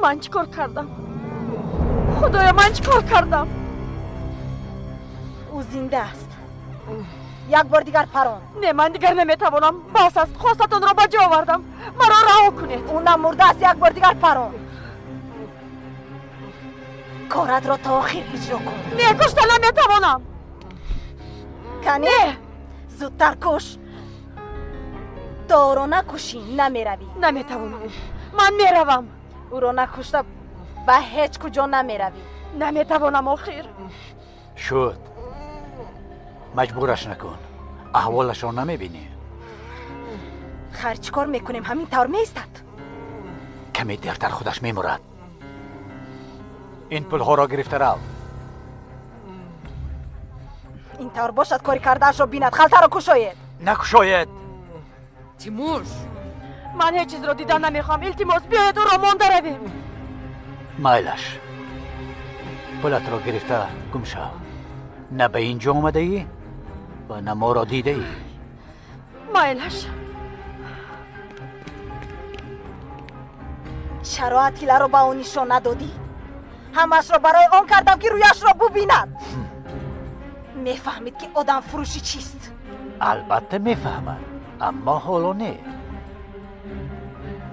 من چیکار کردم؟ خدایا من چیکار کردم؟ او زنده است. یک بار دیگر پران. نه من دیگر نمیتوانم. بس است. خواستتون را به جا آوردم. مرا رها کنید. اونم مرده است. یک بار دیگر پران. کارت را تا آخر اجرا کن. نه کشتن نمیتوانم. کنی؟ نه. زودتر کش. تا او را نکشی نمیروی. نمیتوانم. من میروم. او را نکشته به هیچ کجا نمیروی. نمیتوانم آخر. شد. مجبورش نکن. احوالش را نمیبینی. خیر چیکار میکنیم؟ همین طور میستد. کمی دیرتر خودش میمرد. این پلها را گرفته رو. این طور باشد کاری کردهش را بیند. خلطه را کشاید. نکشاید. تیمور من هیچ چیز را دیدن نمیخوام. التماس بیاید او را مانده رویم. مایلش. پلت را گرفته گم شو. نه به اینجا آمده ای و نه ما را دیده ای. مایلش. چرا اتیله را به او نشان ندادی؟ همش را برای آن کردم که رویش را ببیند. میفهمید که آدم فروشی چیست؟ البته میفهمد، اما حالا نه.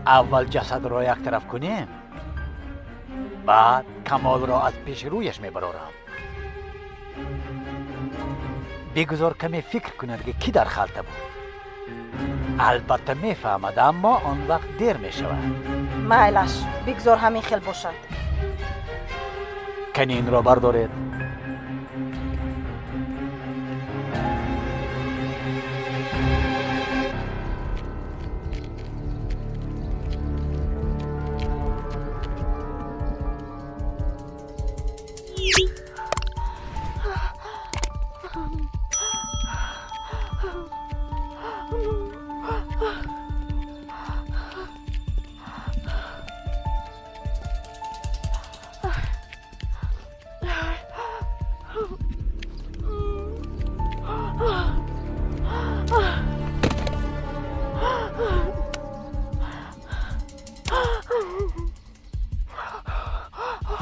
اول جسد را یک طرف کنیم، بعد کمال را از پیش رویش میبرارم. بگذار کمی فکر کند که کی در خلطه بود. البته میفهمد، اما آن وقت دیر میشود. مایلش بگذار همین خیل باشد. کنین را بردارید.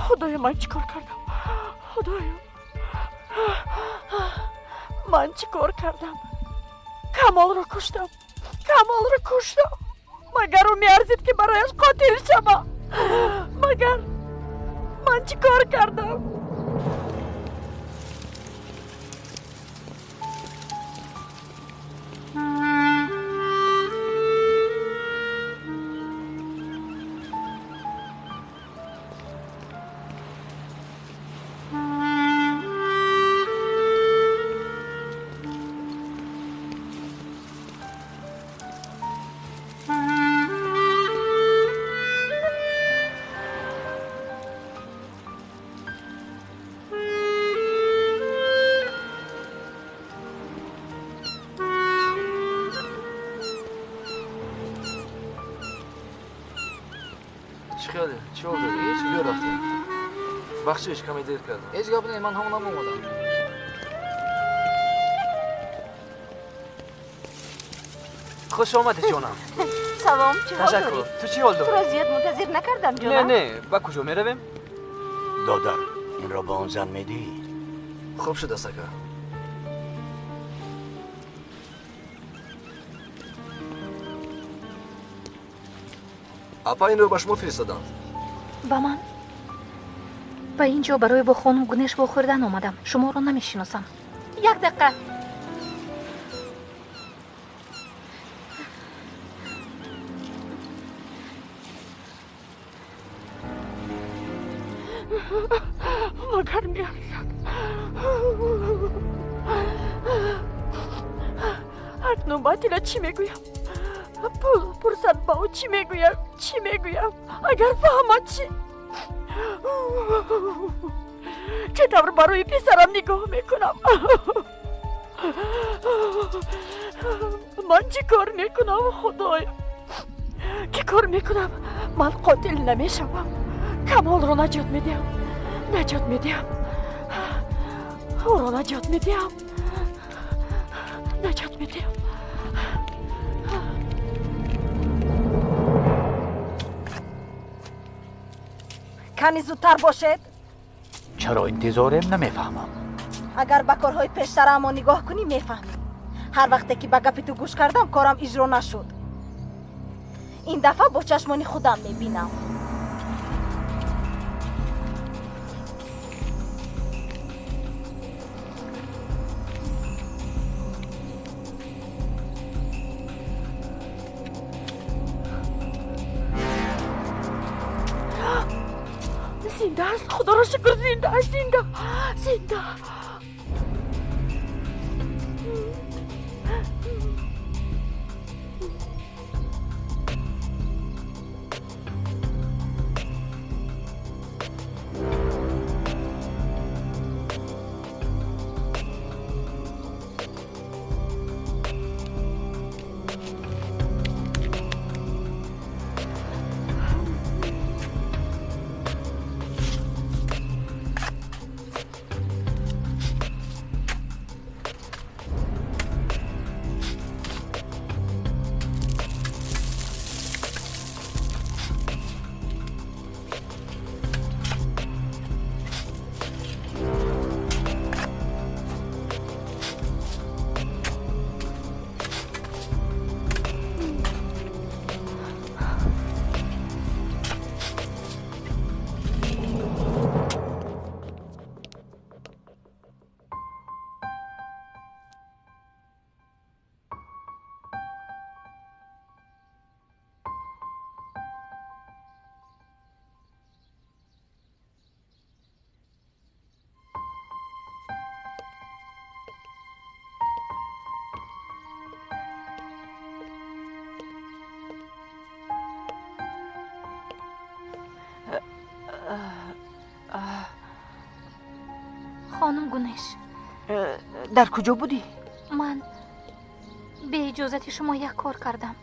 خدایا من چیکار کردم؟ خدایا من چیکار کردم؟ کمال را کشتم. کمال را کشتم. مگر او میارزید که برایش قاتل شوم؟ مگر من چیکار کردم؟ چی oldu? هیچ بیا رفتم. بخشش کمی دیر کردم. هیچ گپ نه، من همونم اومدم. خوش آمدی جانم. سلام، چی حال داری؟ تشکر. تو چی حال داری؟ تو را زیاد منتظر نکردم جانم. نه، با کجا میرویم؟ دادر این را به اون زن میدی؟ خوب شده سکه. اپا این رو به شما فرستادم. با من؟ به اینجا برای با خانم گنش با خوردن آمدم. شما را نمیشناسم. یک دقیقه. مگر میارزد. اکنون باطیلا چی میگویم؟ پرسد با او چی میگویم؟ چی میگویم؟ اگر فهمد چی؟ چطور برای پسرم نگاه میکنم؟ من چی کار میکنم خدایا؟ چی کار میکنم؟ من قاتل نمیشوم. کمال را نجات میدیم. نجات میدیم. او را نجات میدیم. نجات میدیم. کمی زودتر باشد؟ چرا انتظارم نمیفهمم. اگر به کارهای پیشتر اما نگاه کنی میفهمی. هر وقتی که به گپ تو گوش کردم کارم اجرا نشد. این دفعه با چشمانی خودم میبینم. زنده است. خدا را شکر زنده است. زنده. خانم گونش، در کجا بودی؟ من به اجازت شما یک کار کردم.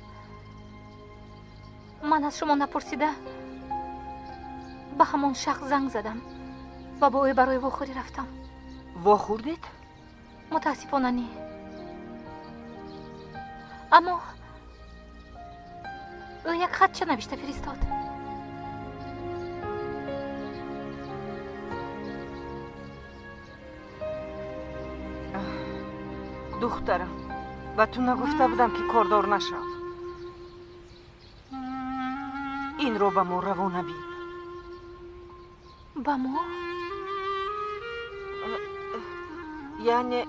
من از شما نپرسیده به همون شخص زنگ زدم و با او برای واخوری رفتم. واخوردید؟ متاسفانه نه. اما او یک خط نوشته فرستاد. دخترم و تو نگفته بودم که کاردار نشد. این رو به ما روانه بین. به ما؟ یعنی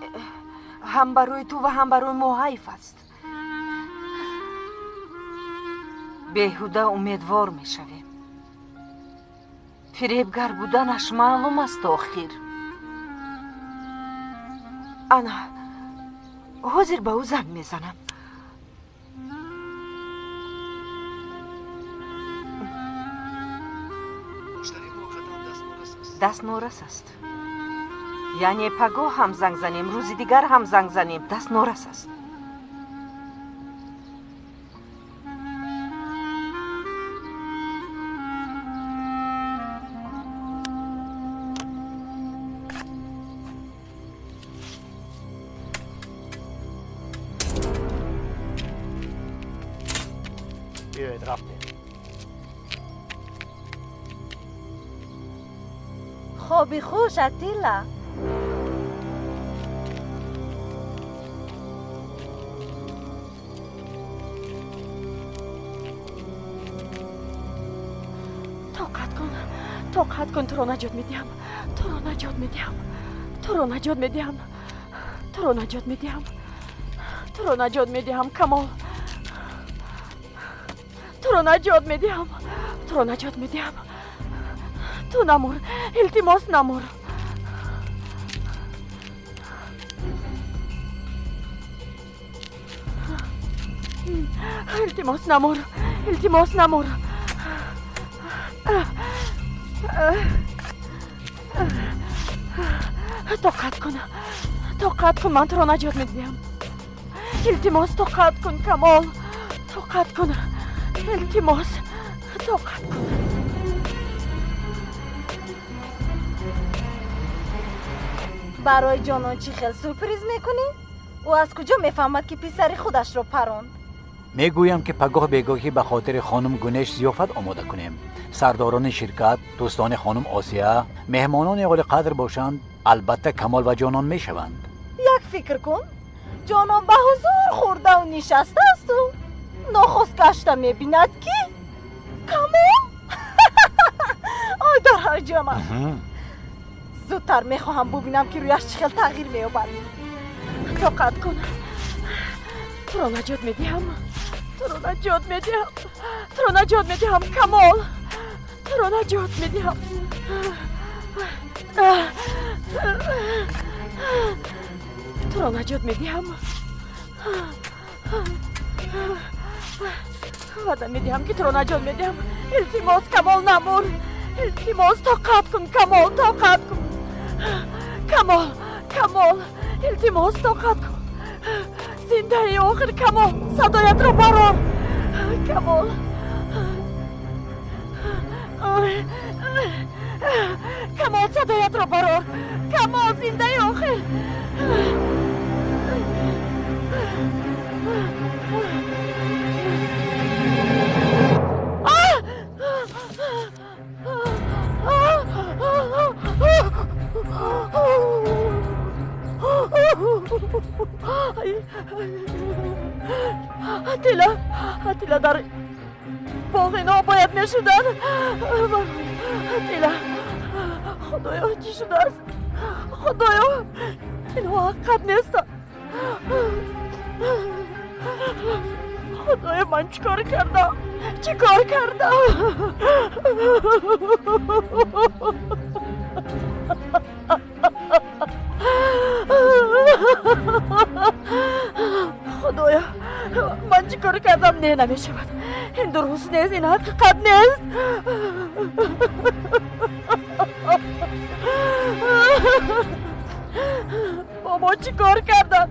هم برای تو و هم برای ما حیف است. بیهوده امیدوار می شویم. فریبگر بودنش معلوم است آخر. انا حاضر به او زنگ میزنم. دست نورس است. یعنی پگاه هم زنگ زنیم، روزی دیگر هم زنگ زنیم، دست نورس است. بیاید رفته. خوابی خوش اتیلا. طاقت کن. تو رو نجات میدیم. تو رو نجات میدیم. تو رو نجات میدیم. تو رو نجات میدیم. تو رو نجات میدیم کمال. تو رو نجات میدیم. تو رو نجات میدیم. تو نمور. التماس نمور. التماس نمور. التماس نمور. طاقت کن. من تو رو نجات میدیم. التماس طاقت کن کمال. طاقت کن. التماس طاقت کن. برای جانان چی خیلی سورپریز میکنی؟ او از کجا میفهمد که پسر خودش رو پروند؟ میگویم که پگاه بیگاهی به خاطر خانم گنش ضیافت آماده کنیم. سرداران شرکت، دوستان خانم آسیا، مهمانان اول قدر باشند. البته کمال و جانان میشوند. یک فکر کن، جانان به حضور خورده و نشسته است و نخست گشته میبیند که کمال آی در های جانم زودتر میخواهم ببینم که رویش چه خیلی تغییر میابد. طاقت کن. تو را نجات میدهم. تو را نجات میدهم. تو را نجات میدهم کمال. تو را نجات میدهم. تو را نجات میدهم. وعده میدهم که تو را نجات میدهم. التماس کمال نمور. التماس طاقت کن کمال. طاقت کن کمال. کمال التماس طاقت کن. زنده ای آخر کمال. صدایت را برار کمال. کمال صدایت را برار. کمال زنده ای آخر. اتیلا در باغ اینا باید میشدن. اتیلا خدایا چی شده است؟ خدایا اینها حقیقت نیستن. خدایا من چیکار کردم؟ چیکار کردم؟ خدایا من چیکار کردم؟ نه نمیشود. این درست نیست. این حقیقت نیست. بابا چیکار کردن؟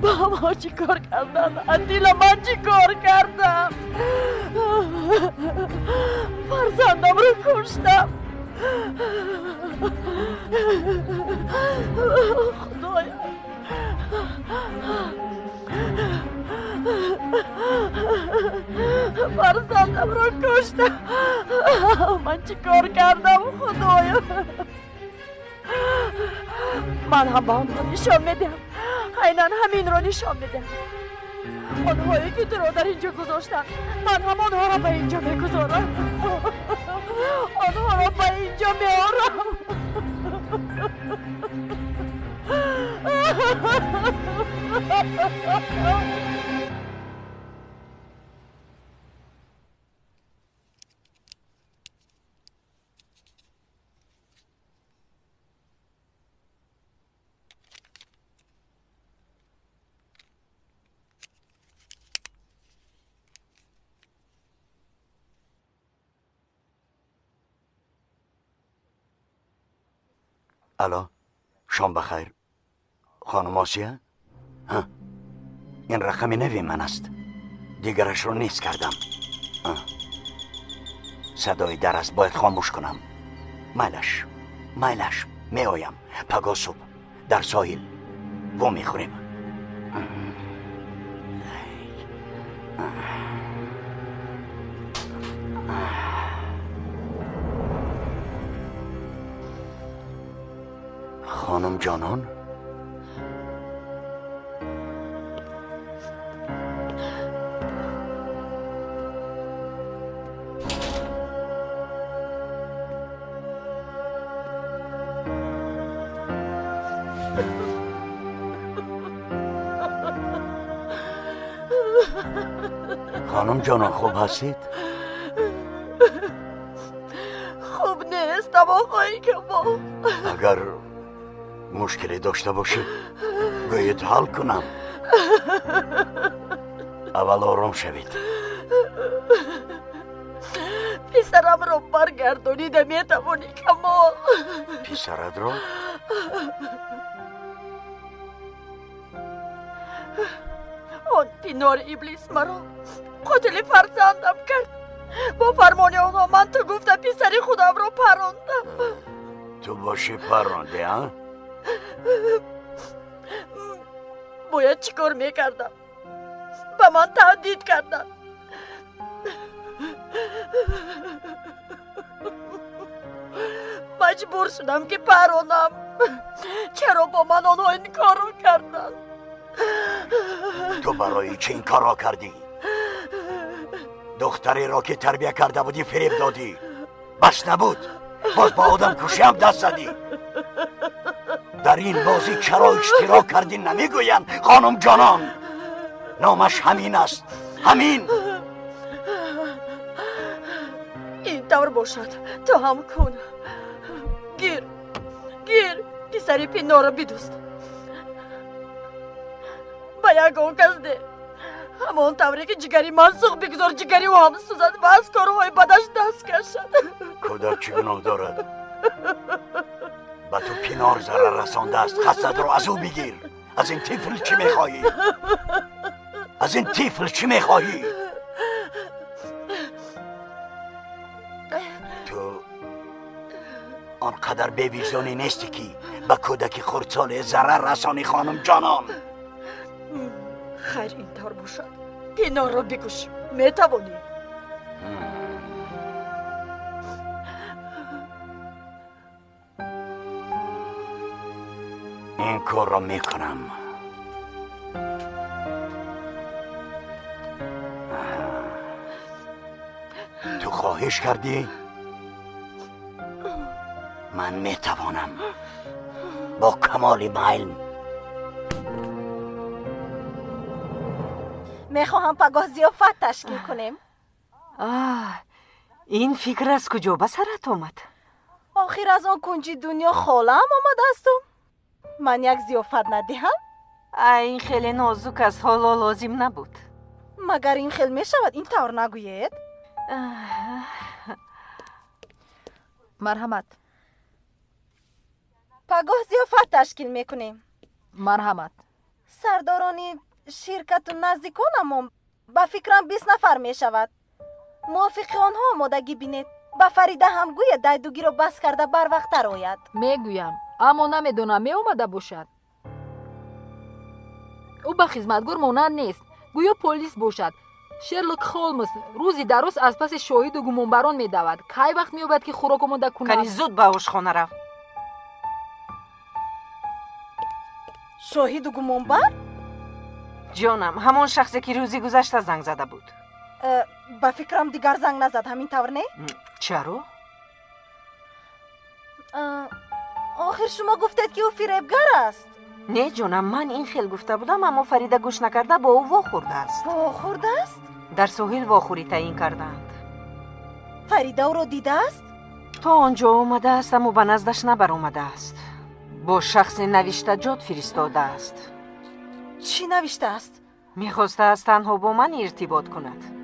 بابا چیکار کردن؟ اتیلا من چیکار کردم؟ فرزندم رو کشتم. خدایا فرزندم رو کشتم. من چیکار کردم خدایا؟ من هم با آنها نشان میدم. عیناً همین رو نشان میدم. آنهایی که تو رو در اینجا گذاشتن من هم آنها را به اینجا میگذارم. آنها را به اینجا میارم. الو شام بخیر خانم آسیا. این رقم نوی من است. دیگرش رو نیست کردم. صدای در است. باید خاموش کنم. میلش می آیم. پگاه صبح در ساحل و میخوریم. خانم جانان خانم جانان خوب هستید؟ خوب نیستم آقای کمال. اگر مشکلی داشته باشید گویید حل کنم. اول آرام شوید. پسرم رو برگردونیده میتوانی کمال. پسرت رو؟ آن پینار ابلیس مرا قاتل فرزندم کرد. با فرمان آنها من تو گفته پسر خودم رو پراندم. تو باشی پرانده ها؟ باید چیکار میکردم؟ به من تهدید کردند. مجبور شدم که پرونم. چرا با من آنها این کار رو کردن؟ تو برای چه این کار را کردی؟ دختری را که تربیه کرده بودی فریب دادی. بس نبود باز با آدم کشی هم دست زدی. در این بازی چرا اشتراک کردی نمیگوین خانم جانان؟ نامش همین است، همین. این طور باشد تو هم کن. گیر پسری پینا را بدوست. با یگان کس ده همان طوری که جگری منسوخ بگذار جگری او هم سوزد و از کارهای بدش دست کشد. کودک چی گناه دارد؟ به تو پینار ضرر رسانده است. خستت رو از او بگیر. از این طفل چی میخواهی؟ از این طفل چی میخواهی؟ تو آنقدر بی‌وجدانی نیستی که به کودک خردسال ضرر رسانی خانم جانان. خیر این طور باشد پینا را بکش. میتوانی. این کار را میکنم. تو خواهش کردی؟ من میتوانم با کمال میل. میخواهم پگاه ضیافت تشکیل کنیم. این فکر از کجا به سرت آمد؟ آخر از آن کنجی دنیا خالم آمده استم. من یک ضیافت ندهم؟ این خیلی نازک است، حالا لازم نبود. مگر این خیلی میشود این طور نگوید؟ مرحمت. پگاه ضیافت تشکیل میکنیم. مرحمت. سردارانی شرکت و نزدیکانم با فکرم 20 نفر میشود. موافق آنها آمادگی بینید. با فریده هم گوید دایدوگی رو بس کرده بر وقت تر آید. میگویم اما نمیدونم می اومده باشد. او به خدمتگار مانند نیست. گویا پلیس باشد. شرلوک هولمز روزی در روز از پس شاهد و گمانبران میدود. کی وقت مییابد که خوراک آماده کند؟ کنی زود به آشخانه رو. شاهد و گمانبر؟ جانم همان شخصی که روزی گذشته زنگ زده بود. با فکرم دیگر زنگ نزد. همین طور نه؟ چرا؟ آخر شما گفتید که او فریبگر است. نه جانم من این خیل گفته بودم اما فریده گوش نکرده با او واخورده است. واخورده است؟ در ساحل واخوری تعیین کردند. فریده او را دیده است؟ تا آنجا آمده است اما به نزدش نبر آمده است. با شخص نوشته جات فرستاده است. چی نوشته است؟ میخواسته است تنها با من ارتباط کند.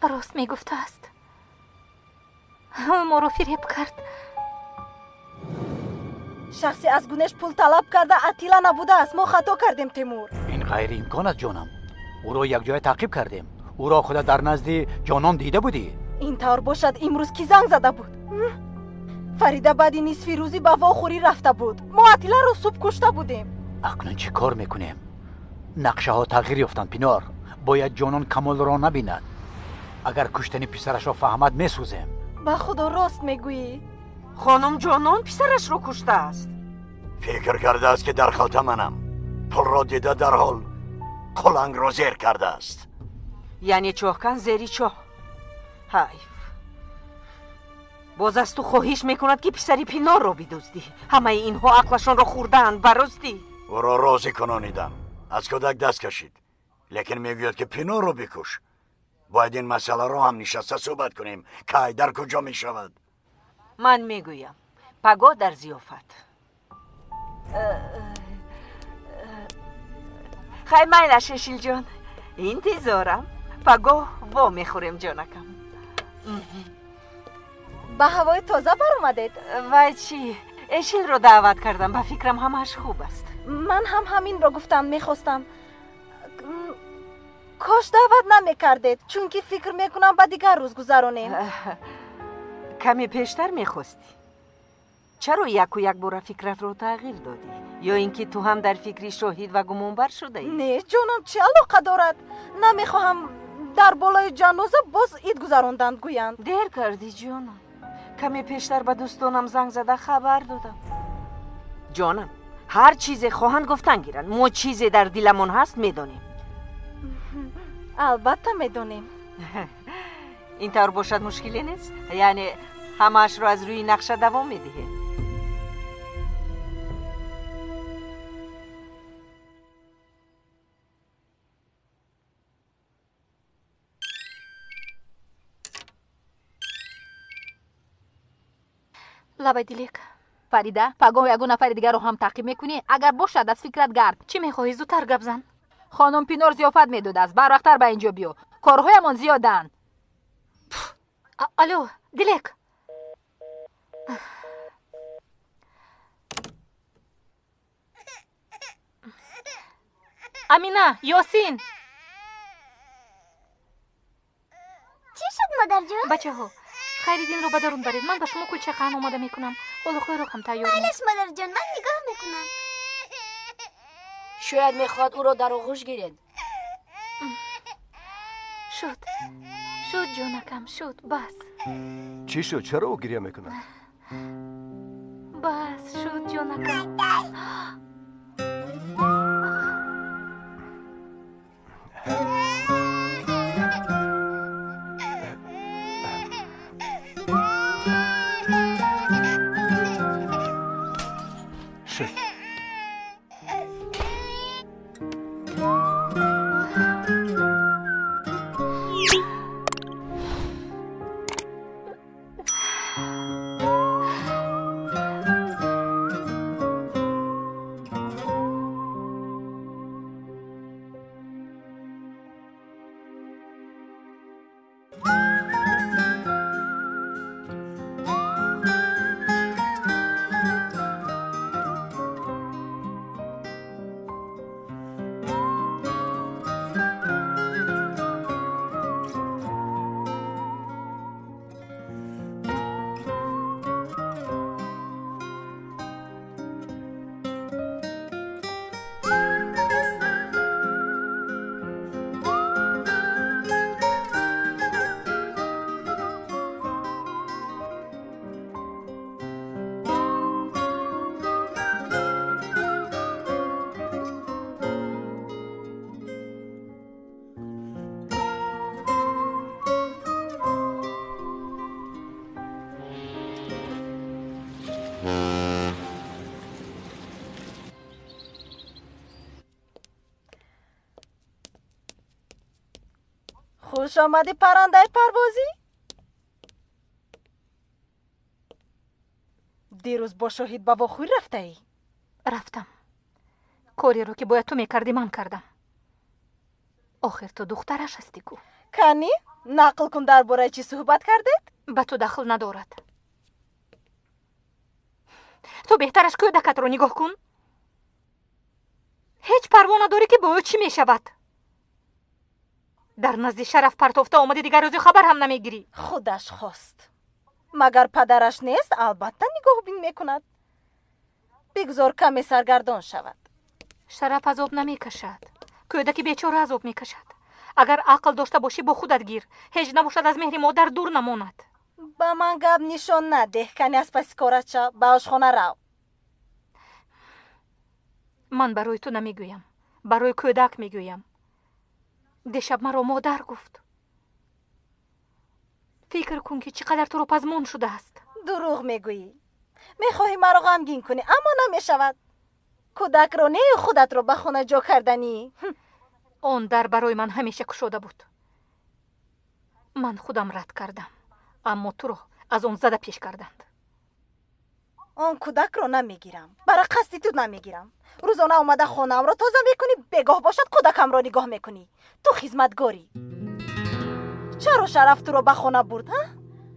راست میگفته است. ما رو فریب کرد. شخصی از گونش پول طلب کرده اتیلا نبوده است. ما خطا کردیم تیمور. این غیر امکان است جانم. او را یک جای تعقیب کردیم. او را خود در نزد جانان دیده بودی. این طور باشد امروز کی زنگ زده بود؟ فریده بعد نصف روزی به واخوری رفته بود. ما اتیلا رو صبح کشته بودیم. اکنون چی کار میکنیم؟ نقشه ها تغییر یافتند پینار. باید جانان کمال را نبیند. اگر کشتن پسرش را فهمد میسوزیم. به خدا راست میگویی؟ خانم جانان پسرش رو کشته است. فکر کرده است که در خاطر منم. پل را دیده در حال قلنگ را زیر کرده است. یعنی چاهکن زیری چاه. حیف. باز از تو خواهش میکند که پسری پینار را بدزدی. همه اینها عقلشان را خوردند براستی. او را راضی کنانیدم. از کودک دست کشید. لیکن میگوید که پینار را بکش. باید این مسئله را هم نشسته صحبت کنیم که در کجا می شود. من میگویم پگاه در ضیافت. خیلی میل ششیل جان. انتظارم. پگاه وا میخوریم جانکم. به هوای تازه بر اومدید. وای چی اشین رو دعوت کردم، به فکرم همش خوب است. من هم همین رو گفتم، میخواستم کاش دعوت نمیکردید، چون که فکر میکنم با دیگر روز گذرانیم. کمی پیشتر میخواستی. چرا یک و یک بار فکرت رو تغییر دادی؟ یا اینکه تو هم در فکری شاهد و گمانبر شده ای؟ نه جانم، چه علاقه دارد؟ نمیخواهم در بالای جنازه باز عید گذراندند گویند. دیر کردی جانم. کمی پیشتر به دوستانم زنگ زده خبر دادم. جانم، هر چیزی خواهند گفتن گیرن. ما چیزی در دلمون هست میدونیم. البته میدونیم. این طور باشد مشکلی نیست؟ یعنی همش رو از روی نقشه دوام میدهی؟ لبای دیلیک فریده، پگاه یگو نفر دیگر رو هم تعقیب میکنی؟ اگر باشد از فکرت گرد. چی میخواهی؟ زودتر گپ زن. خانم پینار زیافت میداد است، بر وقتتر به اینجا بیو. کارهایمان زیادن. الو دیلیک. امینه، یاسین. چی شد مادر جون؟ بچه ها خیریدین رو به درون برید. من به شما کلچه قهن آماده میکنم. اولوخوی رو هم تیار بایلش مادر جون، من نگاه میکنم. شاید میخواد او رو در آغوش گیرید. شد جانکم، شد. بس چی شد؟ چرا او گریه میکنه؟ بس شد جانکم. خوش آمدی پرنده پروازی. دیروز با شاهد با واخوی رفته ای؟ رفتم. کاری رو که باید تو میکردی من کردم. آخر تو دخترش هستی کو. کنی؟ نقل کن درباره چی صحبت کردید؟ به تو دخل ندارد. تو بهترش کودکت رو نگاه کن. هیچ پروا نداری که با او چی میشود. در نزد شرف پرتافته آمدی، دیگر روزی خبر هم نمیگیری. خودش خواست. مگر پدرش نیست؟ البته نگاه بین میکند. بگذار کمی سرگردان شود. شرف عذاب نمیکشد. کودک بیچاره عذاب میکشد. اگر عقل داشته باشی با خودت گیر. هیچ نباشد از مهر مادر دور نماند. با من گپ نشان نده. کنی از پس کارت شو. به آشخانه رو. من برای تو نمیگویم. برای کودک میگویم. دیشب مرا مادر گفت. فکر کن که چقدر تو رو پزمان شده است. دروغ میگویی. میخواهی مرا غمگین کنی اما نمیشود. کودک رو نه خودت رو به خونه جا کردنی. آن در برای من همیشه گشوده بود. من خودم رد کردم، اما تو رو از آن زده پیش کردند. آن کودک رو نمیگیرم. برای قصدی تو نمیگیرم. روزانه اومده خونم رو تازه میکنی، بگاه باشد کودکم رو نگاه میکنی. تو خدمتگاری. چرا شرف تو رو به خونه برد؟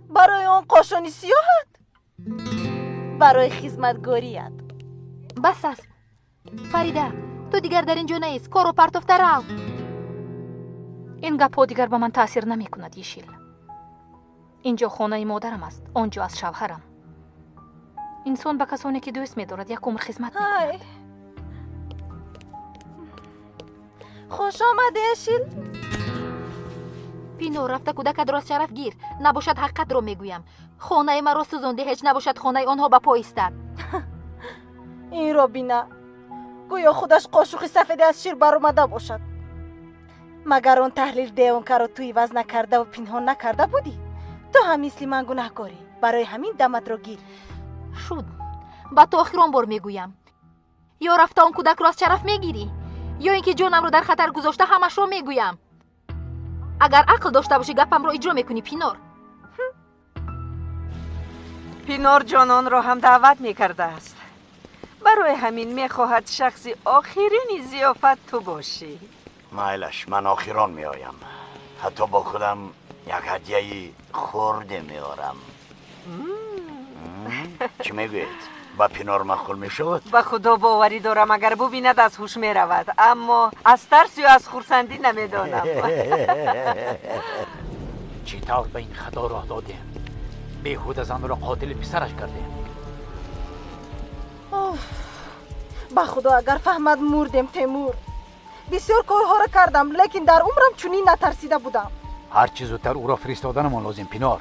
برای آن قاشانی سیاهت؟ برای خدمتگاریت. بس است. فریده تو دیگر در اینجا نیست. کارو پرتفته رو. این گپا دیگر به من تاثیر نمی کند یشیل. اینجا خانه مادرم است، آنجا از شوهرم. انسان به کسانی که دوست می دارد یک عمر خدمت می کند. خوش آمده یشیل. پینو رفته کودک راست شرف گیر. نباشد حقیقت رو میگویم. خانه مرا سوزانده، هیچ نباشد خانه آنها به پا ایستد. این رو بینا، گویا خودش قاشق سفید از شیر بر اومده باشد. مگر اون تحلیل دیونکه رو توی وز نکرده و پنهان نکرده بودی؟ تو هم مثل من گناهکاری. برای همین دمت رو گیر. شد. با تو آخران بار میگویم، یا رفته اون کودک راست شرف میگیری یا اینکه جانم رو در خطر گذاشته. همش رو میگویم. اگر عقل داشته باشی گپم رو اجرا میکنی پینار. پینار جانان را هم دعوت میکرده است. برای همین میخواهد شخصی آخرین ضیافت تو باشی. مایلش، من آخران میآیم. حتی با خودم یک هدیه خورده میارم. چی میگوید؟ با پینار مخول میشود؟ به خدا باوری دارم اگر ببیند از هوش میرود، اما از ترس یا از خرسندی نمیدانم. چطور به این خطا راه دادیم؟ بیهوده زن را قاتل پسرش کردیم. با خدا اگر فهمد مردم تیمور. بسیار کارها را کردم لیکن در عمرم چنین نترسیده بودم. هر چیز زودتر او را فرستادنمان لازم پینار.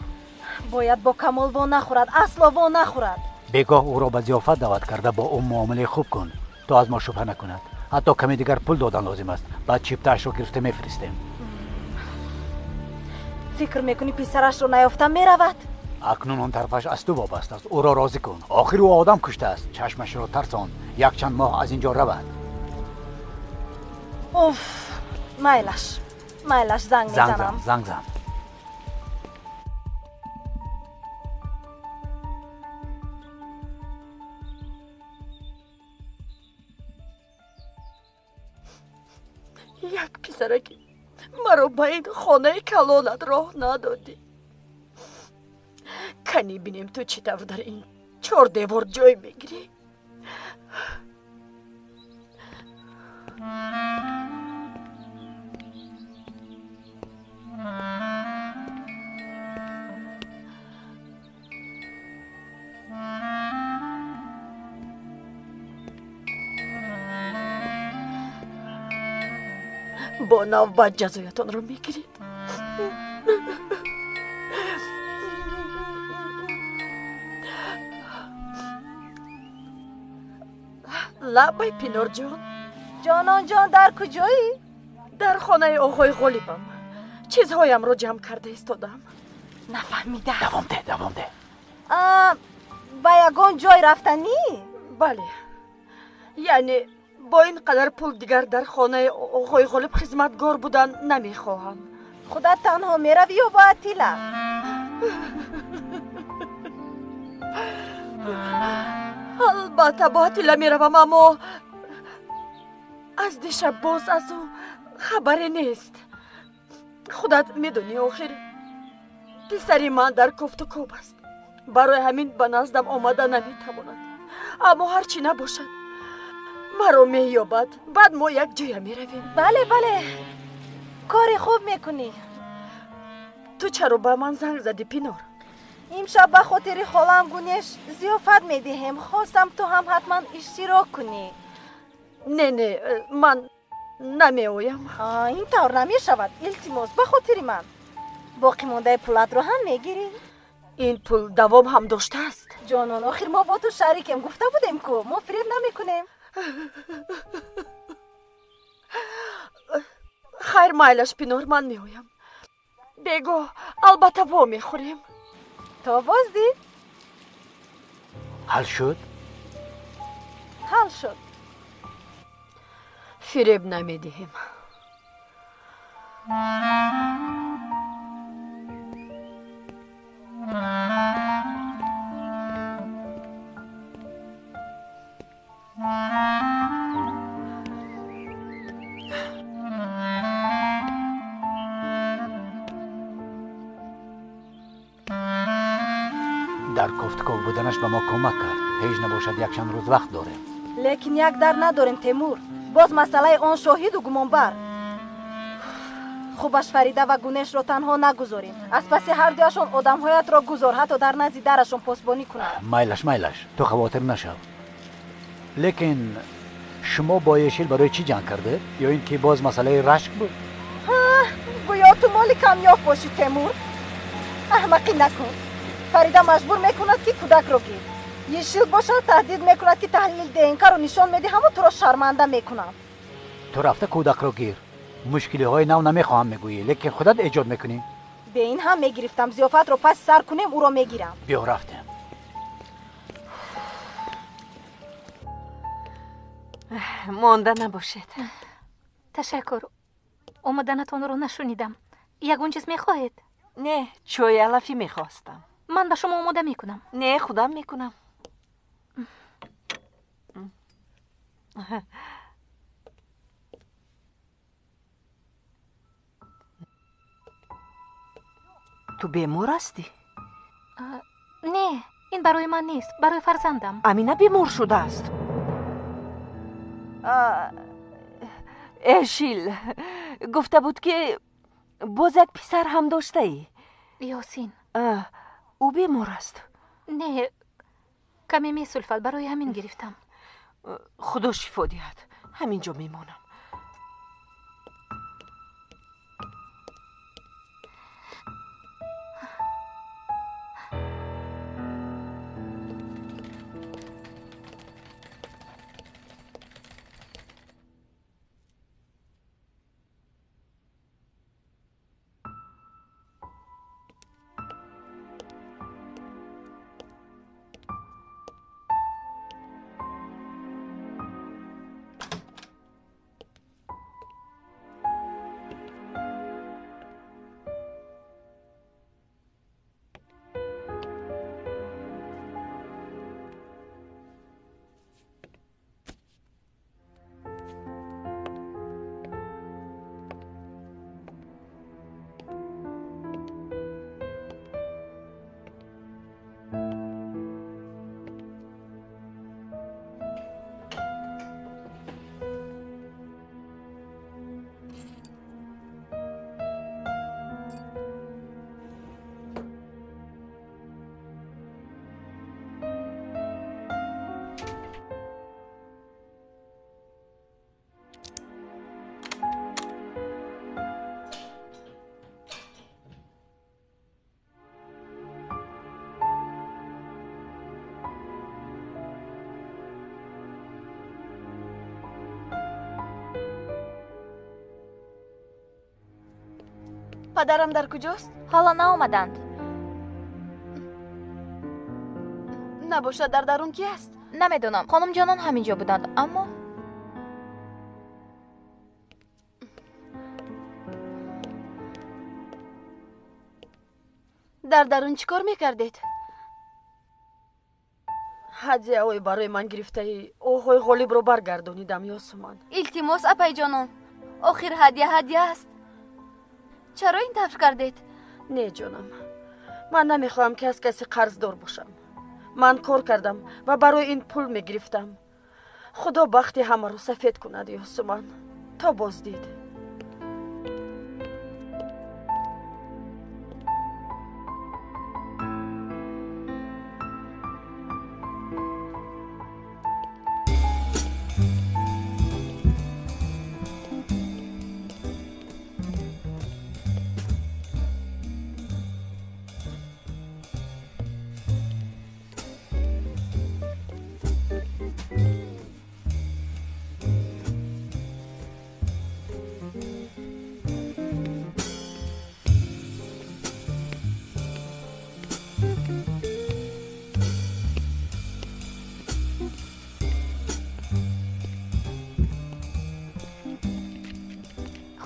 باید با کمال وا نخورد، اصلا وا نخورد. بگاه او را به ضیافت دعوت کرده با او معامله خوب کن تا از ما شبهه نکند. حتی کمی دیگر پول دادن لازم است. بعد چیپته‌اش را گرفته میفرستیم. فکر میکنی پسرش رو نیافته میرود؟ اکنون اون طرفش از تو وابسته است. او را راضی کن. آخر او آدم کشته است. چشمش را ترسان. یک چند ماه از اینجا رود. اوف، مایلش زنگ میزنم. زنگ زن. یک پسرک مرا به این خانه کلانت راه ندادی. کنی بینیم تو چطور در این 4 دیوار جای میگیری. با نوبت جزایتان رو میگیرید. لبای پینار جان. جانان جان در کجایی؟ در خانه آقای غالیبم. چیزهایم رو جمع کرده ایستادم. نفهمیده. دوام ده. با یگان جای رفتنی؟ بله، یعنی با این قدر پول دیگر در خانه آقای غالب خدمتگار بودن نمیخواهم. خودت تنها میروی و با اتیلا؟ البته با اتیلا میروم، اما از دیشب باز از او خبری نیست. خودت میدونی آخر پسری من در کفت و کوب است. برای همین به نزدم آمده نمیتواند. اما هرچی نباشد مرا مییابد. بعد ما یک جای میرویم. بله کاری خوب میکنی. تو چرا به من زنگ زدی پینار؟ امشب به خاطر خالم گونش ضیافت میدهیم. خواستم تو هم حتما اشتراک کنی. نه من نمیایم. این طور نمیشود. التماس به خاطر من. باقی مونده پولت رو هم میگیری؟ این پول دوام هم داشته است. جانان آخر ما با تو شریکیم. گفته بودیم که ما فریب نمیکنیم. خیر مایلش پینار، من میایم. بگو البته وا میخوریم. تا بازدی؟ حل شد؟ حل شد. فریب نمیدهیم. در گفتگو بودنش به ما کمک کرد. هیچ نباشد یک چند روز وقت داریم. لیکن یک در نداریم تیمور. باز مسئله آن شاهد و گمانبر. خوبش فریده و گونش را تنها نگذاریم. از پس هر دویشان آدمهایت را گذار، حتی در نزد درشان پاسبانی کنند. مایلش تو خواطر نشو. لیکن شما با یشیل برای چی جنگ کرده؟ یا اینکه باز مسئله رشک بود؟ گویا تو مال کمیاب باشی تیمور. احمقی نکن. فریده مجبور میکند که کودک را گیر. یشیل باشد تهدید میکند که تحلیل دینکر رو نشان میدی، همه تو را شرمنده میکنم. تو رفته کودک را گیر. مشکلی های نو نمیخواهم میگویی، لیکن خودت ایجاد میکنی. به این هم میگرفتم ضیافت رو پس سر کنیم او را میگیرم. بیا رفتیم. مانده نباشید. تشکر. اومدنتون رو نشنیدم. یگون چیز میخواهید؟ نه، چای علفی میخواستم. من به شما آماده میکنم. نه، خودم میکنم. تو بیمار هستی؟ نه، این برای من نیست، برای فرزندم. امینه بیمار شده است. اشیل گفته بود که باز یک پسر هم داشته ای. یاسین. او بیمار است. نه، کمی میسلفد، برای همین گرفتم. خدا شفا دهد. همینجا میمانم. پدرم در کجاست؟ حالا نآمدند. نباشد در درون کی است؟ نمیدونم. خانم جانان همینجا بودند، اما در درون چیکار میکردید؟ هدیه اوی برای من گرفته ای. اوهای غالب رو برگردونیدم یاسمان. التماس اپای جانان، آخر هدیه است. چرا این طرف کردید؟ نه جانم، من نمیخواهم که از کسی قرض دار باشم. من کار کردم و برای این پول میگرفتم. خدا بخت همه رو سفید کند یاسمان. تا بازدید.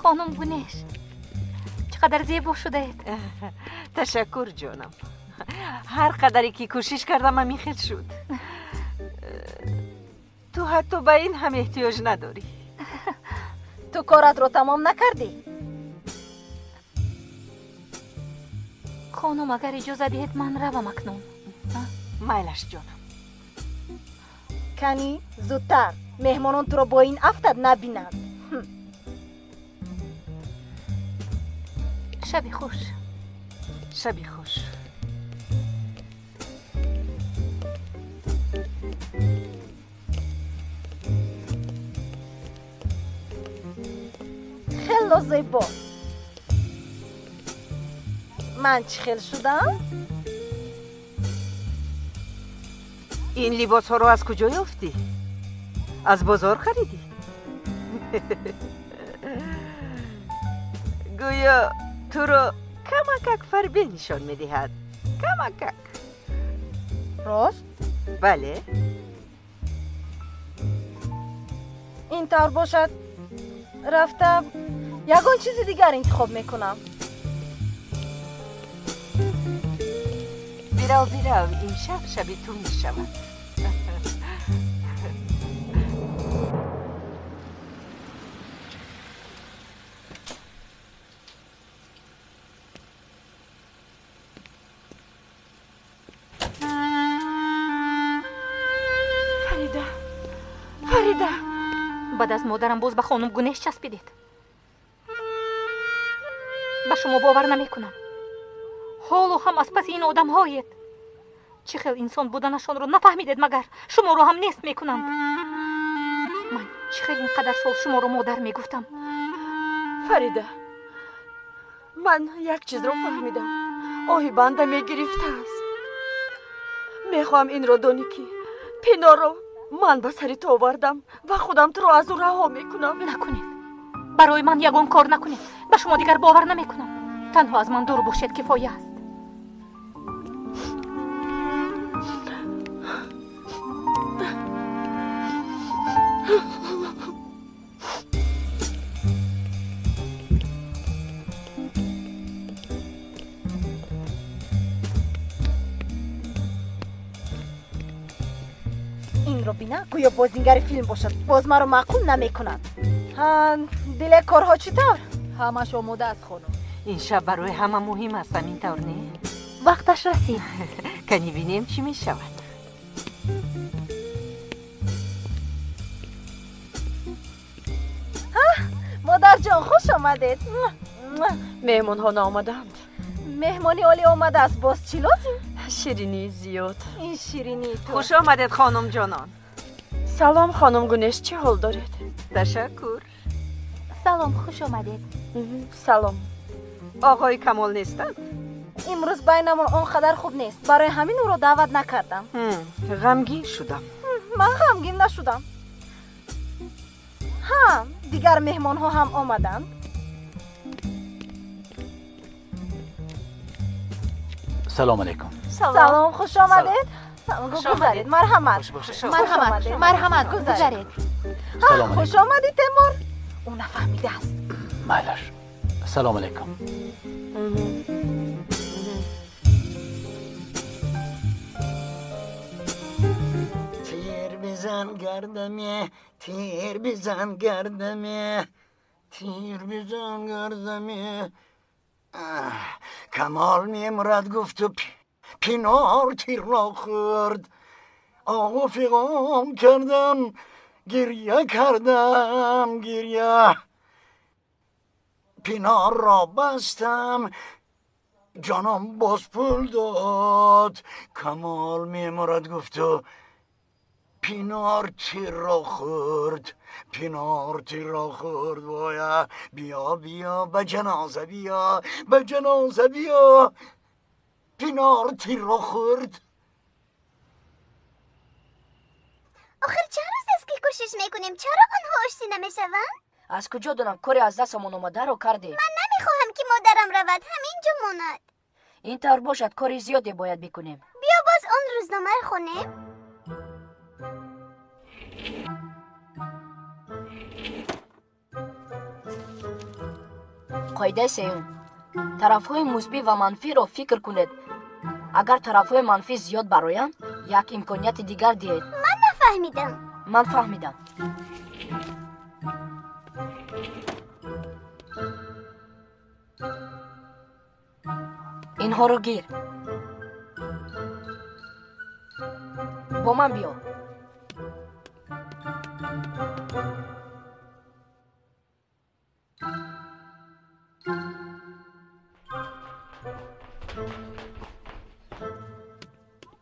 خانم گونش، چقدر زیبا شده اید. تشکر جانم. هر قدری که کوشش کردم همین خیل شد. تو حتی به این هم احتیاج نداری. تو کارت رو تمام نکردی؟ خانم اگر اجازه دهید من روم اکنون. مایلش جانم. کنی زودتر مهمانان تو رو با این افتاد نبینند. شبی خوش. شبی خوش. خیلی زیبا. من چی خیل شدم؟ این لباس ها رو از کجا یافتی؟ از بازار خریدی؟ گویا تو رو کمکک فربه نشان میدهد. کمکک. راست؟ بله. اینطور باشد رفتم یگان چیز دیگر انتخاب میکنم. بیرو این شب تو میشود. فریده بعد از مادرم باز به خانم گونش چسبیدید. به شما باور نمیکنم. حالا هم از پس این آدم هایید. چه خیلی انسان بودنشان رو نفهمیدید مگر شما رو هم نیست میکنند. من چه خیلی اینقدر سال شما رو مادر میگفتم. فریده من یک چیز رو فهمیدم. آهی بنده میگرفته است. میخوام این رو دانی که پینا رو من به سری تو آوردم و خودم تو رو از او رها میکنم. نکنید. برای من یگان کار نکنید. به شما دیگر باور نمیکنم. تنها از من دور باشید کفایه است. این رو بینا گویا بازیگر فیلم باشد. باز ما رو معقول نمیکند. دل کارها چطور؟ همش آماده است خانم. این شب برای همه مهم است اینطور نه؟ وقتش رسید. کنی بینیم چی می شود. مادر جان خوش آمدید. مهمان ها نامدند. مهمانی عالی آمده است. باز چی لازم؟ شیرینی زیاد. این شیرینی تو. خوش آمدید خانم جانان. سلام خانم گونش، چه حال دارید؟ تشکر. سلام خوش آمدید. سلام. آقای کمال نیستند؟ امروز بینمون اونقدر خوب نیست. برای همین او رو دعوت نکردم. غمگین شدم. من غمگین نشدم. دیگر مهمان ها هم آمدند. سلام علیکم. سلام خوش آمدید. گذارید مرحمت. مرحمت گذارید. سلام خوش آمدید تیمور. او نفهمیده است. مالش. سلام علیکم. تیر بزن گردمه، تیر بزن گردمه، تیر بزن گردمه. کمال میمرد گفت و پینار تیر را خورد. آقا فیغام کردم، گریه کردم گریه. پینار را بستم، جانم باز پول داد. کمال میمرد گفت و پینار تیر را خورد. پینار تیر را خورد. وایا بیا بیا به جنازه بیا، به جنازه بیا. پینار تیر را خورد. آخر چند روز است که کوشش میکنیم، چرا آنها آشتی نمیشوند؟ از کجا دونم کاری از دستمون اومده رو کردیم. من نمیخواهم که مادرم رود، همینجا ماند. این طور باشد کاری زیادی باید بکنیم. بیا باز آن روزنامه رو خونیم. قاعده سیوم، طرفهای مثبت و منفی رو فکر کنید. اگر طرفهای منفی زیاد برایند یک امکانیت دیگر دهید. من نفهمیدم. من فهمیدم. اینها رو گیر. با من بیا.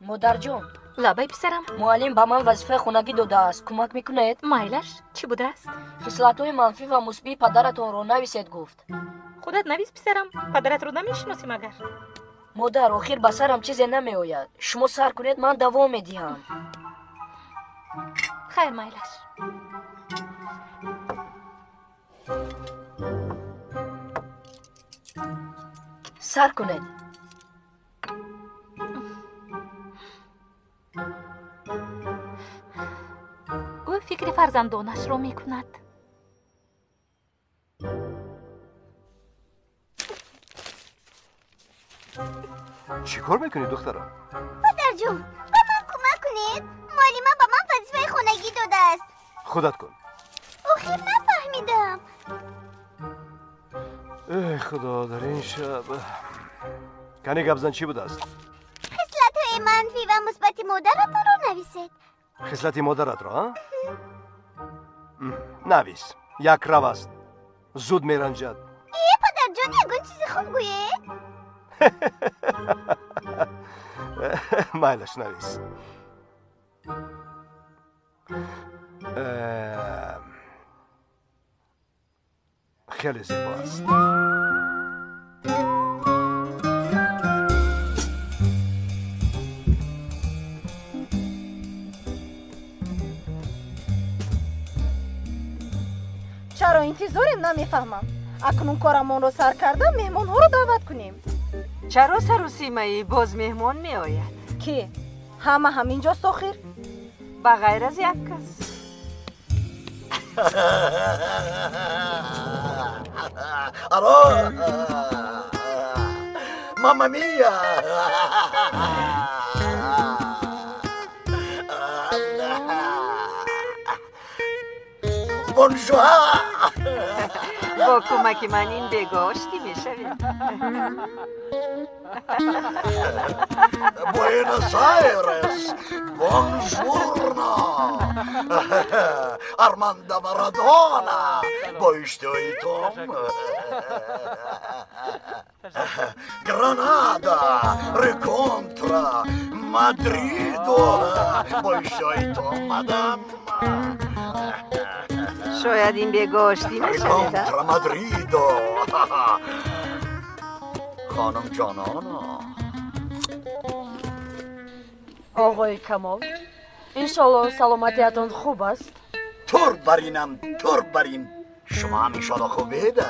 مادرجان لابای پسرم معلم با من وظیفه خانگی داده است. کمک میکنید؟ مایلش چی بوده است؟ خصلت‌های منفی و مثبت پدرتان را نویسید گفت. خودت نویس پسرم. پدرت رو نمیشناسی مگر؟ مادر آخر به سرم چیزی نمیآید. شما سر کنید من دوام میدهم. خیر مایلش. سر کنید. او فکر فرزندانش رو میکند. چی کار میکنی دخترم؟ پدر جون به من کمک کنید. معلمه به من وظیفه خانگی داده است. خودت کن. آخر نفهمیدم. ای خدا در این شب کنی گبزن چی بود است؟ خصلت‌های منفی و مثبت مادرتان را نویسید. خصلت مادرت را ها؟ نویس. یک رو است. زود میرنجد. پدر جان یگان چیز خوب گوید. مایلش نویس. خیلی زیبا است. چرا انتظاریم نمیفهمم. اکنون کارمان رو سر کردم مهمان ها رو دعوت کنیم. چرا سر و سیمه باز مهمان می آید؟ کی؟ همه همینجا ساخیر؟ بغیر از یک کس. آرا ماما میا بونجور. با کمک من این بگاشتی می شوید. Buenos Aires, buongiorno. Armando Maradona, boiștoi Tom. Granada, recontra, Madrido, boiștoi Tom, madame. شاید این بگاشتی نشده. Recontra Madrido. خانم جانانا. آقای کمال انشالله سلامتیتان خوب است. تور برینم تور برین. شما هم انشالله خوبیده؟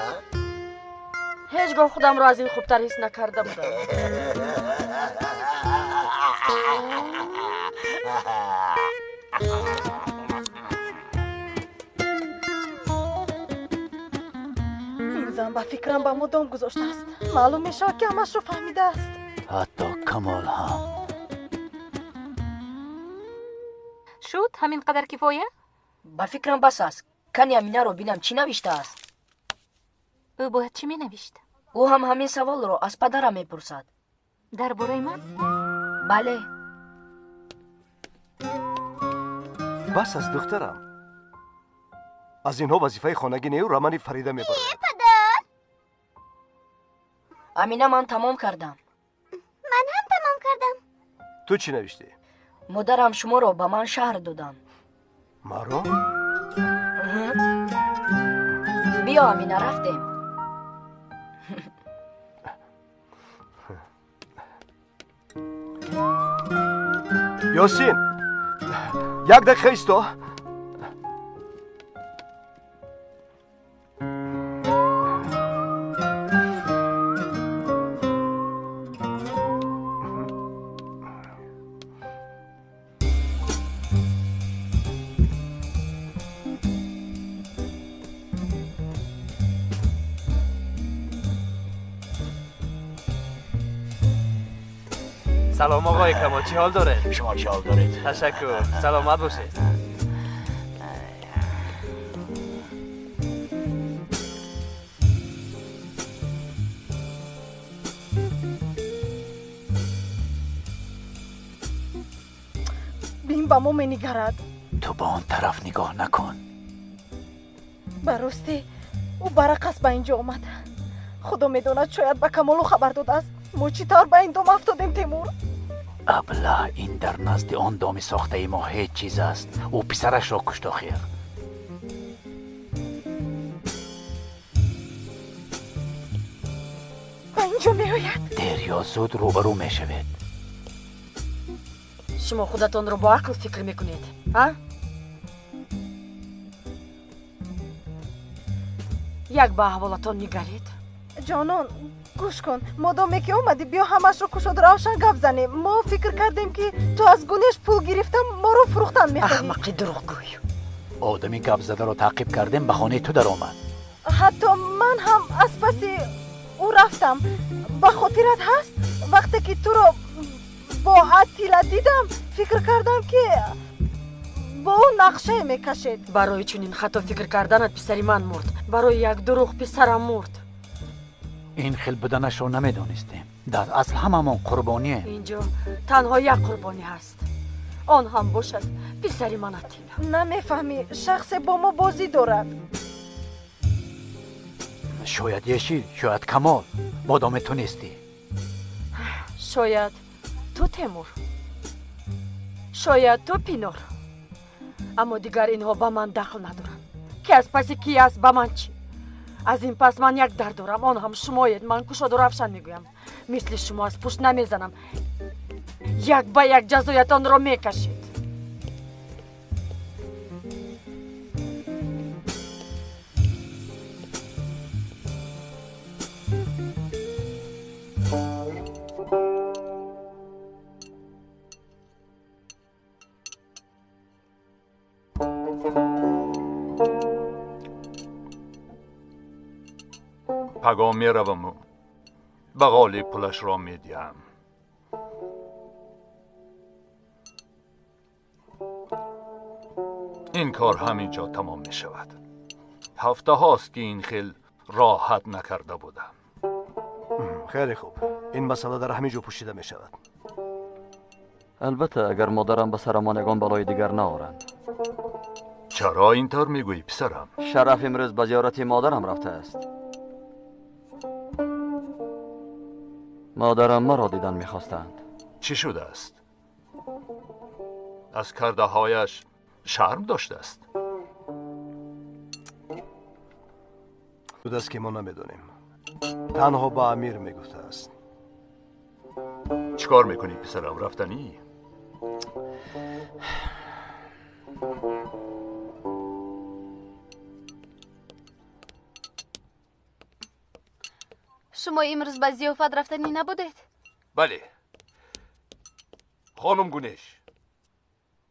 هیچگاه خودم را از این خوبتر حس نکرده بودم. این زن با فکرم با مدام گذاشته است. معلوم میشه که همش رو فهمیده است. حتی کمال هم. شد همین قدر کفایه؟ با فکرم بس است. کنی امینه رو بینم چی نوشته است. او باید چی می نوشت؟ او هم همین سوال رو از پدرم میپرسد. درباره من؟ بله. بس از دخترم. از اینها وظیفه خانگی نیو رمانی فریده میبره. پدر امینه من تمام کردم. من هم تمام کردم. تو چی نوشتی؟ مادرم شما رو به من شهر دادن. ما رو؟ بیا امینه رفتیم. یاسین یک دقیقه ایستا. سلام آقای کمال، چی حال داره؟ شما چی حال دارید؟ تشکر، سلامت باشید. بین با ما می‌نگرد. تو با آن طرف نگاه نکن. براستی او برعکس به اینجا آمد. خدا میداند شاید به کمالو خبر داده است. ما چی طور به این دوم افتادیم تیمور؟ ابله این در نزد آن دام ساخته ما هیچ چیز است. او پسرش را کشت آخر. اینجا میآید. دیر یا زود روبرو میشوید. شما خودتان رو با عقل فکر میکنید ها؟ یک با احوالتان نگرید. جانان گوش کن، مادامی که اومدی بیا همش رو کشاد روشن گپ زنیم. ما فکر کردیم که تو از گونهش پول گرفتم ما رو فروختن میخوایی. احمقی دروغگوی. آدمی گپ زده رو تعقیب کردیم به خانه تو در آمد. حتی من هم از پسی او رفتم. با خاطرت هست وقتی که تو رو با عطیله دیدم فکر کردم که با اون نقشه میکشید. برای چنین خطا فکر کردنت پسری من مرد. برای یک دروغ پسرم مرد. این خیل بدنش رو نمیدانستیم. در اصل هممون قربانیه. اینجا تنها یک قربانی هست. آن هم باشد پسری من عطیله. نمیفهمی شخص با ما بازی دارد. شاید یشیل، شاید کمال. مادام تو نیستی. شاید تو تیمور، شاید تو پینور. اما دیگر اینها با من دخل ندارن. کی از پس کی است با من چی؟ از این پس من یک درد دارم. آن هم شماید. من کشاد و روشن میگویم. مثل شما از پشت نمیزنم. یک با یک جزایتان را میکشید. پگاه می روم و بغالی پولش را می دیم. این کار همینجا تمام می شود. هفته هاست که این خیل راحت نکرده بودم. خیلی خوب. این مسئله در همینجا پوشیده می شود. البته اگر مادرم به سرمان یگان بلای دیگر نآورند. چرا اینطور میگویی پسرم؟ شرف امروز به زیارت مادرم رفته است. مادرم مرا دیدن میخواستند. چی شده است؟ از کرده هایش شرم داشته است. بود است که ما نمیدونیم. تنها با امیر میگفته است. چیکار میکنی پسرم؟ رفتنی؟ شما امروز به ضیافت رفتنی نبودید؟ بله. خانم گونش،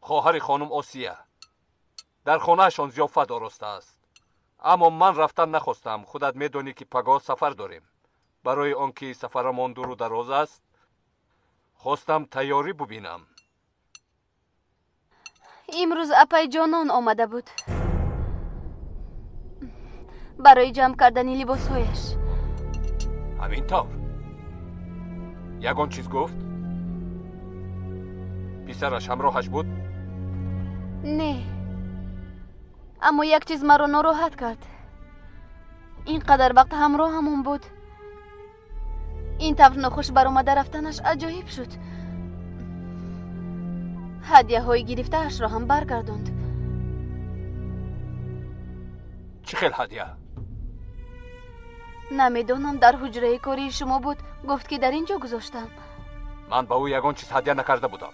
خواهر خانم آسیه، در خانهشان ضیافت آراسته است. اما من رفتن نخواستم. خودت میدونی که پگاه سفر داریم. برای آنکه سفرمان دور و دراز است خواستم تیاری ببینم. امروز اپای جانان آمده بود برای جمع کردن لباسهایش. همینطور؟ یگان چیز گفت؟ پسرش همراهش بود؟ نه، اما یک چیز مرا ناراحت کرد. اینقدر وقت همراه همون بود. این طور نخوش برآمده رفتنش عجایب شد. هدیه های گرفته اش را هم برگرداند. چه خیل هدیه؟ نمیدونم، در حجره کاری شما بود. گفت که در اینجا گذاشتم. من به او یگان چیز هدیه نکرده بودم.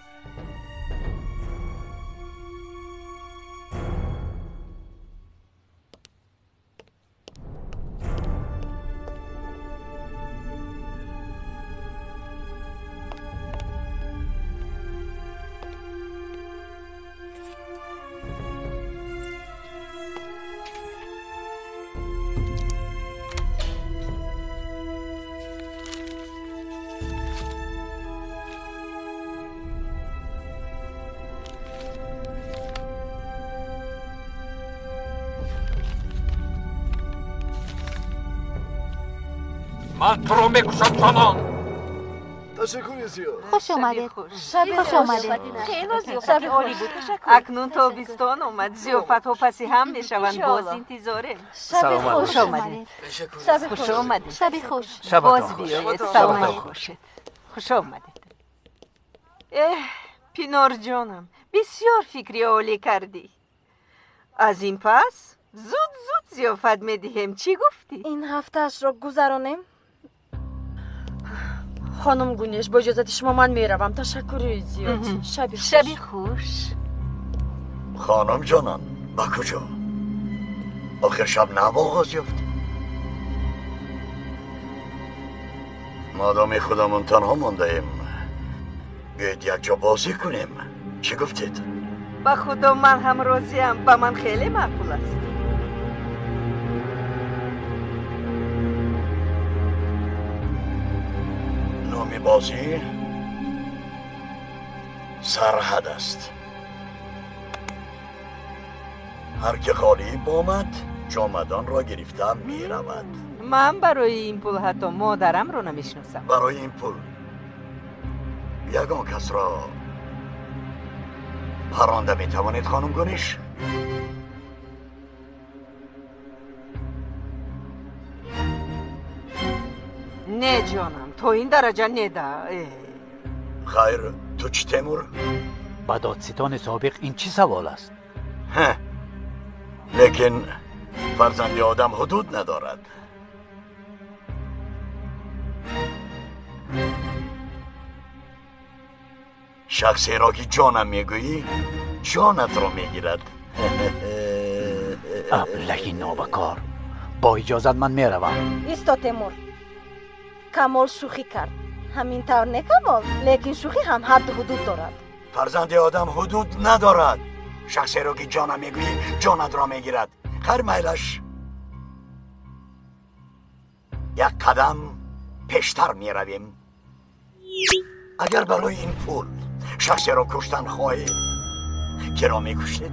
من تو رو میکشم جانان. تشکر زیاد. خوش آمدید. شب خوش آمدید. خیلی زیافت عالی بود. اکنون تابستان اومد. زیافت ها پسی هم میشوند. باز انتظاره. شب خوش آمدید. شب خوش آمدید. شب خوش. باز بیایید. سلام خوشت. خوش آمدید. پینار جانم بسیار فکری عالی کردی. از این پس زود زیافت میدیم. چی گفتی؟ این هفتهش را گذرانیم. خانم گونیش با اجازت شما من میروم. تشکر زیاد. شبی خوش. خانم جانان با کجا؟ آخر شب نه با آغاز یافت. مادامی خودمون تنها مانده ایم بیاید یک جا بازی کنیم. چی گفتید؟ با خدا من هم راضیم. با من خیلی معقول است. نام بازی سرحد است. هر که خالی بامد جامدان را گرفته می رود. من برای این پول حتی مادرم رو نمیشناسم. برای این پول یگان کس را پرانده می توانید خانم گونیش؟ نه جانم تو این درجه نده. خیر تو چی تیمور؟ با دادستان سابق این چی سوال است؟ لیکن فرزند آدم حدود ندارد. شخصی را که جانم میگویی جانت را میگیرد. ابلهی نابکار. با اجازت من میروم. ایستا تیمور. کمال شوخی کرد. همین طور نه کمال، لیکن شوخی هم حد حدود دارد. فرزند آدم حدود ندارد. شخصی را که جانم میگویی جانت را میگیرد. خیر میلش یک قدم پیشتر میرویم. اگر برای این پول شخصی را کشتن خواهید که را میکشید؟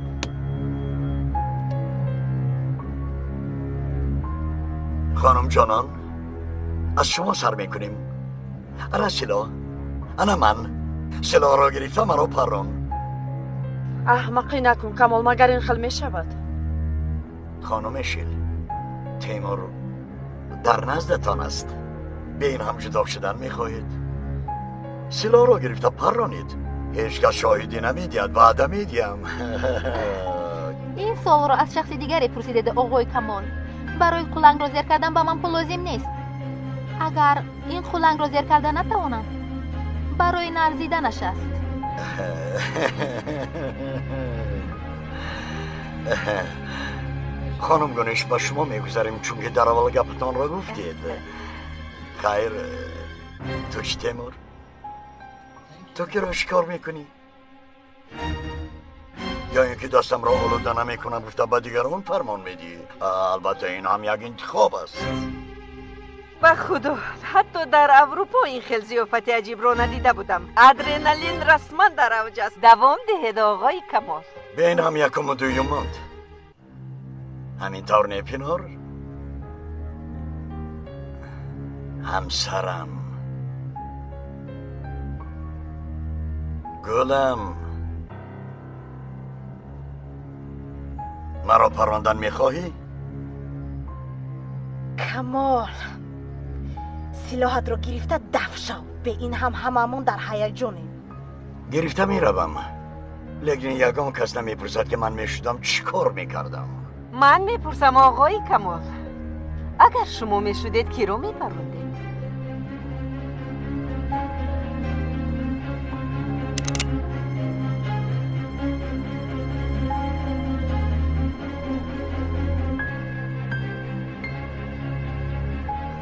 خانم جانان از شما سر میکنیم. انا سلا انا من سلا را گرفتم مرا پران. احمقی نکن کمال مگر این خل میشود. خانم شیل تیمور در نزدتان است. به این هم جدا شدن میخواهید؟ سلا را گرفته پرانید. هیچ کس شاهدی نمیدید. وعده میدیم. این سوال را از شخص دیگری پرسیده آقای کمال. برای خلنگ را زیر کردن با من پول لازم نیست. اگر این خلنگ را زیر کردن نتوانم برای نرزیدنش است. خانم گونیش با شما میگذاریم چون که در اول گپتان را گفتید. خیر تو چی تیمور؟ تو که را شکار میکنی؟ یا اینکه دستم را آلوده نمیکنم گفته با دیگران فرمان میدی؟ البته این هم یک انتخاب است. به خدا حتی در اروپا این خیل ضیافت عجیب رو ندیده بودم. ادرنالین رسما در اوج است. دوام دهید آقای کمال. به این هم یکم و دویم ماند. همین طور نه پینار؟ همسرم گلم مرا پراندن میخواهی؟ کمال سلاحت را گرفته دفع شو. به این هم هممون در هیجانیم. گرفته میروم لیکن یگان کس نمیپرسد که من میشدم چی کار میکردم. من میپرسم آقای کمال اگر شما میشدید کی رو میپروندید؟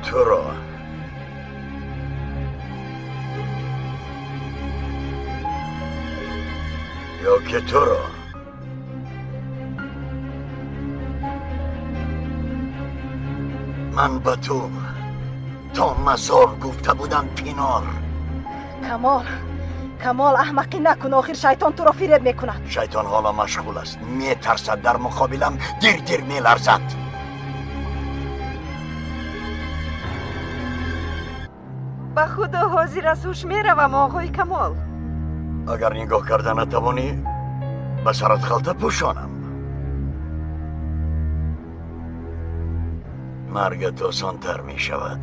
تو را یا که تو را؟ من به تو تا مزار گفته بودم پینار. کمال احمقی نکن. آخر شیطان تو را فریب میکند. شیطان حالا مشغول است. میترسد در مقابلم دیر میلرزد. به خدا حاضر از هوش میروم آقای کمال. اگر نگاه کردن نتوانی به سرت خلطه پوشانم. مرگت آسان تر می شود.